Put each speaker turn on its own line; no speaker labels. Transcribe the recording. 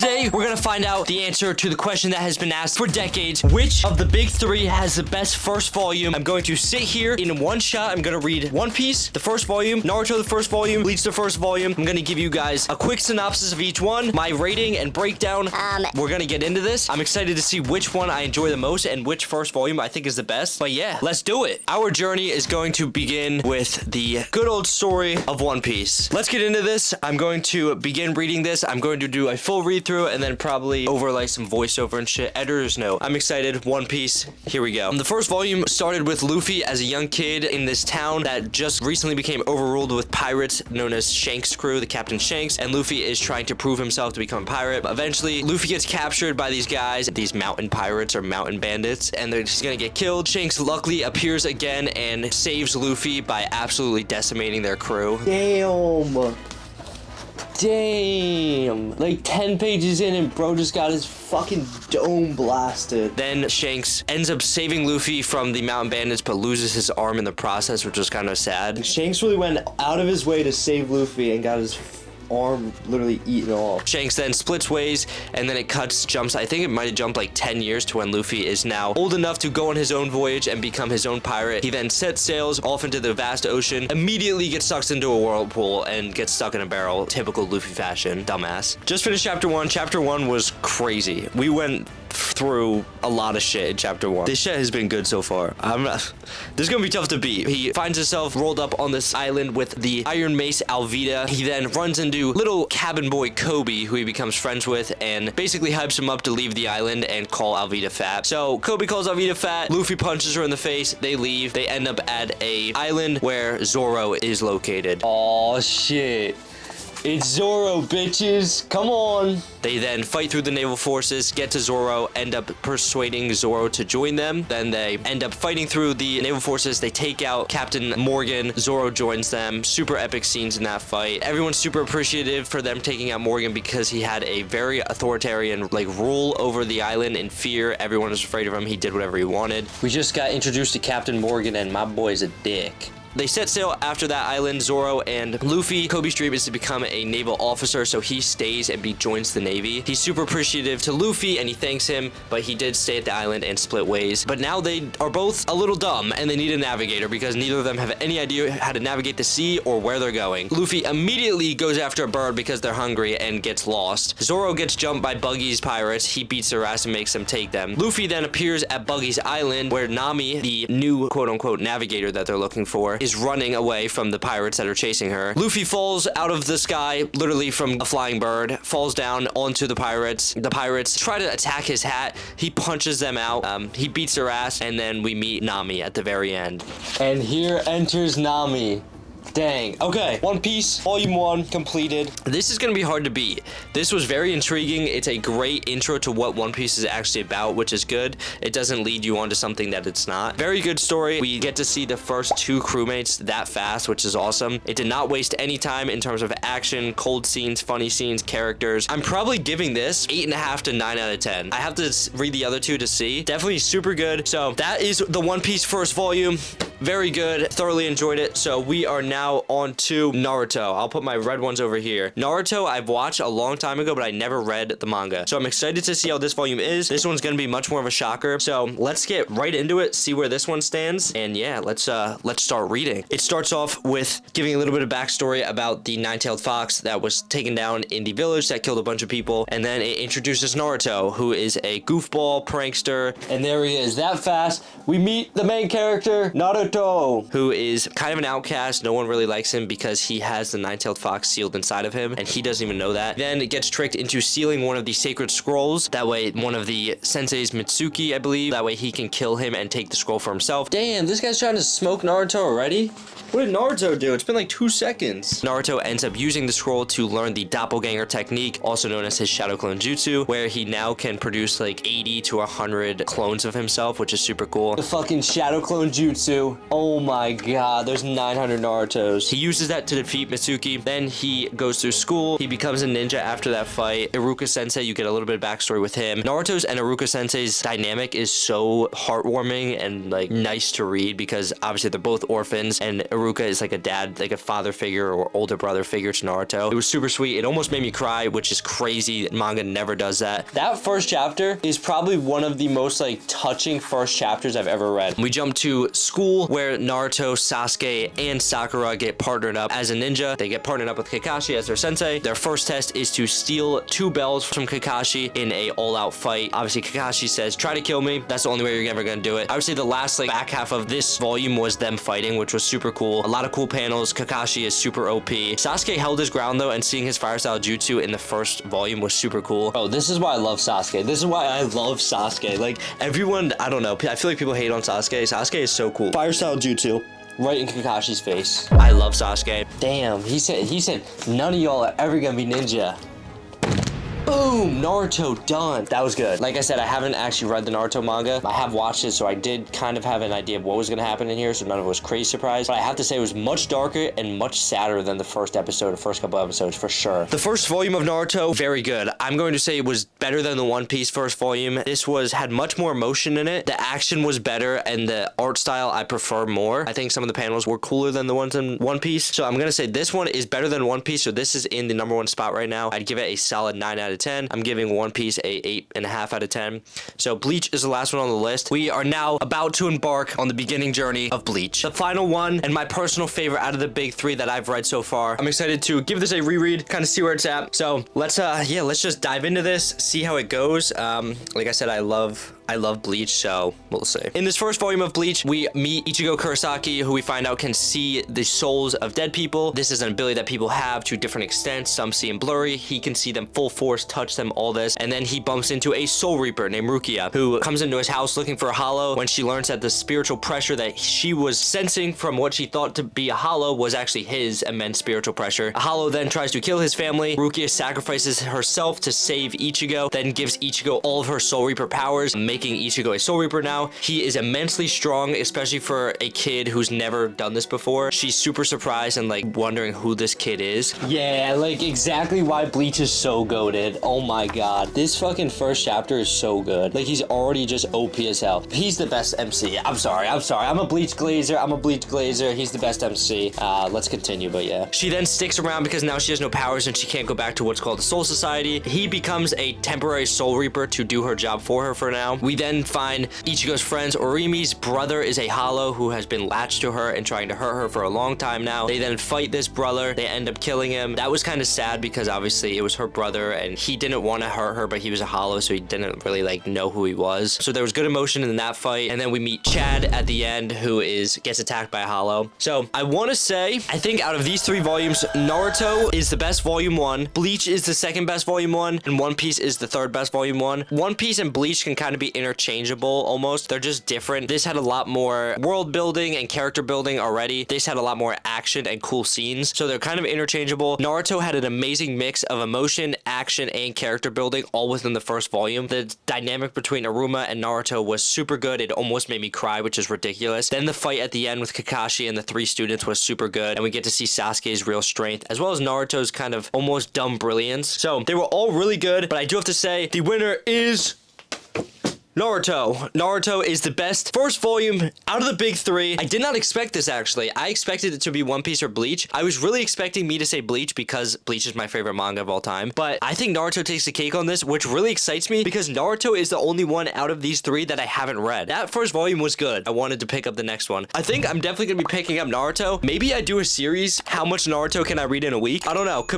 Today, we're gonna find out the answer to the question that has been asked for decades. Which of the big three has the best first volume? I'm going to sit here in one shot. I'm gonna read One Piece, the first volume, Naruto, the first volume, Bleach, the first volume. I'm gonna give you guys a quick synopsis of each one, my rating and breakdown. We're gonna get into this. I'm excited to see which one I enjoy the most and which first volume I think is the best. But yeah, let's do it. Our journey is going to begin with the good old story of One Piece. Let's get into this. I'm going to begin reading this. I'm going to do a full read through and then probably overlay some voiceover and shit. Editor's note. I'm excited. One Piece. Here we go. The first volume started with Luffy as a young kid in this town that just recently became overruled with pirates known as Shanks' crew, the Captain Shanks, and Luffy is trying to prove himself to become a pirate. Eventually, Luffy gets captured by these guys, these mountain pirates or mountain bandits, and they're just gonna get killed. Shanks luckily appears again and saves Luffy by absolutely decimating their crew. Damn. Like 10 pages in and bro just got his fucking dome blasted. Then Shanks ends up saving Luffy from the mountain bandits but loses his arm in the process, which was kind of sad. Shanks really went out of his way to save Luffy and got his arm literally eaten off. Shanks then splits ways and then it jumps, I think it might have jumped like 10 years to when Luffy is now old enough to go on his own voyage and become his own pirate. He then sets sails off into the vast ocean, immediately gets sucked into a whirlpool and gets stuck in a barrel. Typical Luffy fashion. Dumbass. Just finished chapter 1. Chapter 1 was crazy. We went through a lot of shit in chapter 1. This shit has been good so far. This is gonna be tough to beat. He finds himself rolled up on this island with the Iron Mace Alvida. He then runs into little cabin boy Kobe, who he becomes friends with, and basically hypes him up to leave the island and call Alvida fat. So Kobe calls Alvida fat. Luffy punches her in the face. They leave. They end up at a island where Zoro is located. Oh shit. It's Zoro, bitches. Come on. They then fight through the naval forces, get to Zoro, end up persuading Zoro to join them. Then they end up fighting through the naval forces. They take out Captain Morgan. Zoro joins them. Super epic scenes in that fight. Everyone's super appreciative for them taking out Morgan because he had a very authoritarian rule over the island in fear. Everyone was afraid of him. He did whatever he wanted. We just got introduced to Captain Morgan and my boy's a dick. They set sail after that island, Zoro and Luffy. Kobe's dream is to become a naval officer, so he stays and joins the Navy. He's super appreciative to Luffy and he thanks him, but he did stay at the island and split ways. But now they are both a little dumb and they need a navigator because neither of them have any idea how to navigate the sea or where they're going. Luffy immediately goes after a bird because they're hungry and gets lost. Zoro gets jumped by Buggy's pirates. He beats their ass and makes them take them. Luffy then appears at Buggy's island where Nami, the new quote-unquote navigator that they're looking for, is running away from the pirates that are chasing her. Luffy falls out of the sky, literally from a flying bird, falls down onto the pirates. The pirates try to attack his hat. He punches them out. He beats their ass, and then we meet Nami at the very end. And here enters Nami. Dang. Okay. One Piece, Volume 1, completed. This is going to be hard to beat. This was very intriguing. It's a great intro to what One Piece is actually about, which is good. It doesn't lead you on to something that it's not. Very good story. We get to see the first 2 crewmates that fast, which is awesome. It did not waste any time in terms of action, cold scenes, funny scenes, characters. I'm probably giving this 8.5 to 9 out of 10. I have to read the other 2 to see. Definitely super good. So that is the One Piece first volume. Very good. Thoroughly enjoyed it. So we are now on to Naruto. I'll put my red ones over here. Naruto, I've watched a long time ago, but I never read the manga. So I'm excited to see how this volume is. This one's going to be much more of a shocker. So let's get right into it, see where this one stands. And yeah, let's start reading. It starts off with giving a little bit of backstory about the nine-tailed fox that was taken down in the village that killed a bunch of people. And then it introduces Naruto, who is a goofball prankster. And there he is. That fast, we meet the main character, Naruto, who is kind of an outcast. No one really likes him because he has the nine-tailed fox sealed inside of him, and he doesn't even know that. Then it gets tricked into stealing one of the sacred scrolls. That way, one of the senseis, Mitsuki, I believe, that way he can kill him and take the scroll for himself. Damn, this guy's trying to smoke Naruto already? What did Naruto do? It's been like 2 seconds. Naruto ends up using the scroll to learn the doppelganger technique, also known as his shadow clone jutsu, where he now can produce like 80 to 100 clones of himself, which is super cool. The fucking shadow clone jutsu. Oh my god, there's 900 Narutos. He uses that to defeat Mitsuki. Then he goes through school. He becomes a ninja after that fight. Iruka Sensei, you get a little bit of backstory with him. Naruto's and Iruka Sensei's dynamic is so heartwarming and like nice to read because obviously they're both orphans and Iruka is like a dad, like a father figure or older brother figure to Naruto. It was super sweet. It almost made me cry, which is crazy. Manga never does that. That first chapter is probably one of the most like touching first chapters I've ever read. We jump to school where Naruto, Sasuke, and Sakura get partnered up as a ninja. They get partnered up with Kakashi as their sensei. Their first test is to steal 2 bells from Kakashi in a all-out fight. Obviously, Kakashi says, try to kill me. That's the only way you're ever gonna do it. I would say the last like back half of this volume was them fighting, which was super cool. A lot of cool panels. Kakashi is super OP. Sasuke held his ground though, and seeing his fire style jutsu in the first volume was super cool. Oh, this is why I love Sasuke. This is why I love Sasuke. Like everyone, I don't know. I feel like people hate on Sasuke. Sasuke is so cool. Fire style jutsu. Right in Kakashi's face. I love Sasuke. Damn, he said none of y'all are ever gonna be ninja. Boom, Naruto done. That was good. Like I said, I haven't actually read the Naruto manga. I have watched it, so I did kind of have an idea of what was going to happen in here, so none of it was crazy surprise. But I have to say it was much darker and much sadder than the first episode, the first couple episodes, for sure. The first volume of Naruto, very good. I'm going to say it was better than the One Piece first volume. This had much more emotion in it. The action was better, and the art style I prefer more. I think some of the panels were cooler than the ones in One Piece. So I'm going to say this one is better than One Piece, so this is in the #1 spot right now. I'd give it a solid 9 out of 10. I'm giving One Piece a 8.5 out of 10. So Bleach is the last one on the list. We are now about to embark on the beginning journey of Bleach. The final one and my personal favorite out of the big 3 that I've read so far. I'm excited to give this a reread, kind of see where it's at. So let's just dive into this, see how it goes. Like I said, I love Bleach, so we'll see. In this first volume of Bleach, we meet Ichigo Kurosaki, who we find out can see the souls of dead people. This is an ability that people have to different extents. Some see them blurry. He can see them full force, touch them, all this. And then he bumps into a soul reaper named Rukia, who comes into his house looking for a hollow. When she learns that the spiritual pressure that she was sensing from what she thought to be a hollow was actually his immense spiritual pressure. A hollow then tries to kill his family. Rukia sacrifices herself to save Ichigo, then gives Ichigo all of her soul reaper powers, making Ichigo a soul reaper now. He is immensely strong, especially for a kid who's never done this before. She's super surprised and like wondering who this kid is. Yeah, like exactly why Bleach is so goated. Oh my god. This fucking first chapter is so good. Like he's already just OP as hell. He's the best MC. I'm sorry. I'm a Bleach glazer. He's the best MC. Let's continue, but yeah. She then sticks around because now she has no powers and she can't go back to what's called the Soul Society. He becomes a temporary soul reaper to do her job for her for now. We then find Ichigo's friends. Orimi's brother is a hollow who has been latched to her and trying to hurt her for a long time now. They then fight this brother. They end up killing him. That was kind of sad because obviously it was her brother and he didn't want to hurt her, but he was a hollow, so he didn't really like know who he was. So there was good emotion in that fight. And then we meet Chad at the end, who gets attacked by a hollow. So I want to say, I think out of these 3 volumes, Naruto is the best volume 1, Bleach is the second best volume 1, and One Piece is the third best volume 1. One Piece and Bleach can kind of be interchangeable almost. They're just different. This had a lot more world building and character building already. This had a lot more action and cool scenes, so they're kind of interchangeable. Naruto had an amazing mix of emotion, action, and character building all within the first volume. The dynamic between Aruma and Naruto was super good. It almost made me cry, which is ridiculous. Then the fight at the end with Kakashi and the 3 students was super good, and we get to see Sasuke's real strength as well as Naruto's kind of almost dumb brilliance. So they were all really good, but I do have to say the winner is Naruto. Naruto is the best first volume out of the big 3. I did not expect this, actually. I expected it to be One Piece or Bleach. I was really expecting me to say Bleach because Bleach is my favorite manga of all time. But I think Naruto takes the cake on this, which really excites me because Naruto is the only one out of these 3 that I haven't read. That first volume was good. I wanted to pick up the next one. I think I'm definitely going to be picking up Naruto. Maybe I do a series. How much Naruto can I read in a week? I don't know. Could be